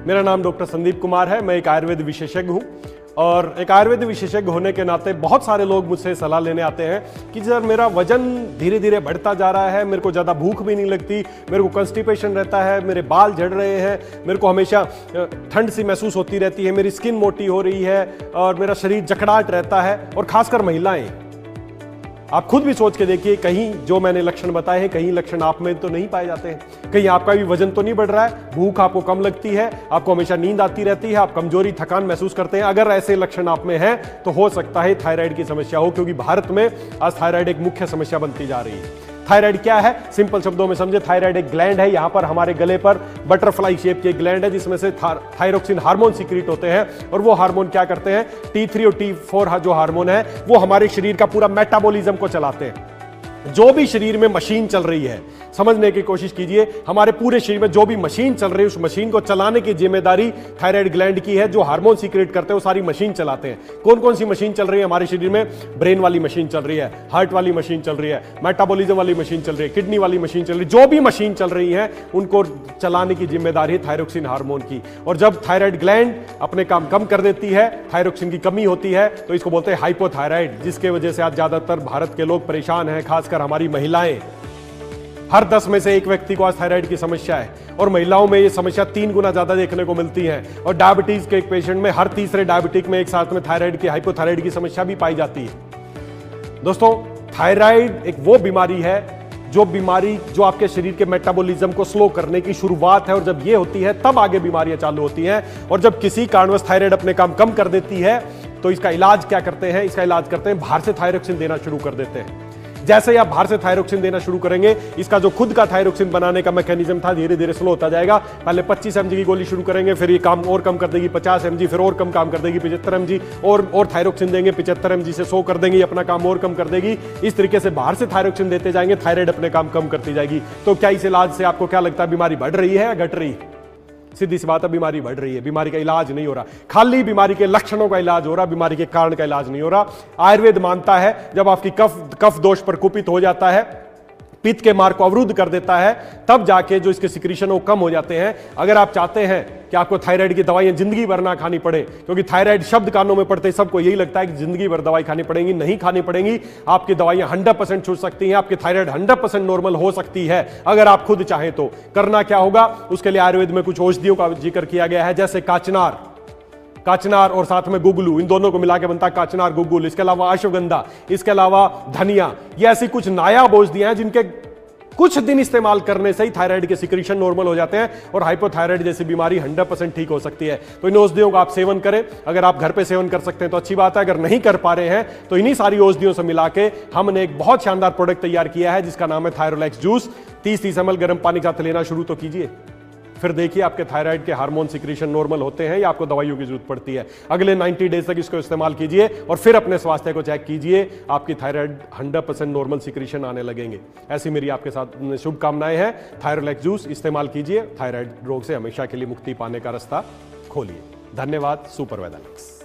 मेरा नाम डॉक्टर संदीप कुमार है। मैं एक आयुर्वेद विशेषज्ञ हूँ और एक आयुर्वेद विशेषज्ञ होने के नाते बहुत सारे लोग मुझसे सलाह लेने आते हैं कि सर मेरा वजन धीरे धीरे बढ़ता जा रहा है, मेरे को ज़्यादा भूख भी नहीं लगती, मेरे को कंस्टिपेशन रहता है, मेरे बाल झड़ रहे हैं, मेरे को हमेशा ठंड सी महसूस होती रहती है, मेरी स्किन मोटी हो रही है और मेरा शरीर जकड़ाहट रहता है। और खासकर महिलाएं, आप खुद भी सोच के देखिए, कहीं जो मैंने लक्षण बताए हैं कहीं लक्षण आप में तो नहीं पाए जाते हैं। कहीं आपका भी वजन तो नहीं बढ़ रहा है, भूख आपको कम लगती है, आपको हमेशा नींद आती रहती है, आप कमजोरी थकान महसूस करते हैं। अगर ऐसे लक्षण आप में हैं तो हो सकता है थायराइड की समस्या हो, क्योंकि भारत में आज थायराइड एक मुख्य समस्या बनती जा रही है। थायराइड क्या है, सिंपल शब्दों में समझे, थायराइड एक ग्लैंड है। यहां पर हमारे गले पर बटरफ्लाई शेप की एक ग्लैंड है जिसमें से थायरोक्सिन हार्मोन सीक्रेट होते हैं और वो हार्मोन क्या करते हैं, T3 और T4 जो हार्मोन है वो हमारे शरीर का पूरा मेटाबॉलिज्म को चलाते हैं। जो भी शरीर में मशीन चल रही है, समझने की कोशिश कीजिए, हमारे पूरे शरीर में जो भी मशीन चल रही है उस मशीन को चलाने की जिम्मेदारी थायराइड ग्लैंड की है। जो हार्मोन सीक्रेट करते हैं वो सारी मशीन चलाते हैं। कौन कौन सी मशीन चल रही है हमारे शरीर में? ब्रेन वाली मशीन चल रही है, हार्ट वाली मशीन चल रही है, मेटाबॉलिज्म वाली मशीन चल रही है, किडनी वाली मशीन चल रही है। जो भी मशीन चल रही है उनको चलाने की जिम्मेदारी है थायरोक्सिन हार्मोन की। और जब थायराइड ग्लैंड अपने काम कम कर देती है, थायरोक्सिन की कमी होती है, तो इसको बोलते हैं हाइपोथायराइड, जिसके वजह से आज ज्यादातर भारत के लोग परेशान हैं, खासकर हमारी महिलाएं। हर 10 में से एक व्यक्ति को आज थायराइड की समस्या है और महिलाओं में ये समस्या 3 गुना ज्यादा देखने को मिलती है। और डायबिटीज के एक पेशेंट में हर तीसरे डायबिटिक में एक साथ में थायराइड की, हाइपोथायराइड की समस्या भी पाई जाती है। दोस्तों, थायराइड एक वो बीमारी है जो आपके शरीर के मेटाबॉलिज्म को स्लो करने की शुरुआत है, और जब ये होती है तब आगे बीमारियां चालू होती हैं। और जब किसी कारणवश थायराइड अपने काम कम कर देती है तो इसका इलाज क्या करते हैं? इसका इलाज करते हैं, बाहर से थायरोक्सिन देना शुरू कर देते हैं। जैसे ही आप बाहर से थायरोक्सिन देना शुरू करेंगे, इसका जो खुद का थायरोक्सिन बनाने का मैकेनिज्म था धीरे धीरे स्लो होता जाएगा। पहले 25 mg की गोली शुरू करेंगे, फिर ये काम और कम कर देगी 50 mg, फिर और कम काम कर देगी 75 mg, और थायरोक्सिन देंगे 75 mg से 100 कर देंगे, अपना काम और कम कर देगी। इस तरीके से बाहर से थायरोक्सिन देते जाएंगे, थायराइड अपने काम कम करती जाएगी। तो क्या इस इलाज से आपको क्या लगता है, बीमारी बढ़ रही है या घट रही है? सीधी सी बात है, बीमारी बढ़ रही है। बीमारी का इलाज नहीं हो रहा, खाली बीमारी के लक्षणों का इलाज हो रहा, बीमारी के कारण का इलाज नहीं हो रहा। आयुर्वेद मानता है जब आपकी कफ दोष प्रकोपित हो जाता है, पित्त के मार्ग को अवरुद्ध कर देता है, तब जाके जो इसके सिक्रीशन वो कम हो जाते हैं। अगर आप चाहते हैं कि आपको थायराइड की दवाइयां जिंदगी भर ना खानी पड़े, क्योंकि थायराइड शब्द कानों में पड़ते सबको यही लगता है कि जिंदगी भर दवाई खानी पड़ेगी, नहीं खानी पड़ेगी। आपकी दवाइयां 100% छूट सकती हैं, आपकी थायराइड 100% नॉर्मल हो सकती है अगर आप खुद चाहें तो। करना क्या होगा, उसके लिए आयुर्वेद में कुछ औषधियों का जिक्र किया गया है, जैसे काचनार और साथ में गुगलू, इन दोनों को मिला के बनता है काचनार गुगुल। इसके अलावा अश्वगंधा, इसके अलावा धनिया, ये ऐसी कुछ नायाब औषधियां हैं जिनके कुछ दिन इस्तेमाल करने से ही थायराइड के सिक्रीशन नॉर्मल हो जाते हैं और हाइपोथायराइड जैसी बीमारी 100% ठीक हो सकती है। तो इन औषधियों का आप सेवन करें। अगर आप घर पे सेवन कर सकते हैं तो अच्छी बात है, अगर नहीं कर पा रहे हैं तो इन्हीं सारी औषधियों से मिला के हमने एक बहुत शानदार प्रोडक्ट तैयार किया है जिसका नाम है थायरोलैक्स जूस। 30 ml गर्म पानी के साथ लेना शुरू तो कीजिए, फिर देखिए आपके थायराइड के हार्मोन सिक्रीशन नॉर्मल होते हैं या आपको दवाइयों की जरूरत पड़ती है। अगले 90 डेज तक इसको इस्तेमाल कीजिए और फिर अपने स्वास्थ्य को चेक कीजिए, आपकी थायराइड 100% नॉर्मल सिक्रीशन आने लगेंगे। ऐसी मेरी आपके साथ शुभकामनाएं हैं। थायरोलैक्स जूस इस्तेमाल कीजिए, थायराइड रोग से हमेशा के लिए मुक्ति पाने का रास्ता खोलिए। धन्यवाद। सुपर वेदालेक्स।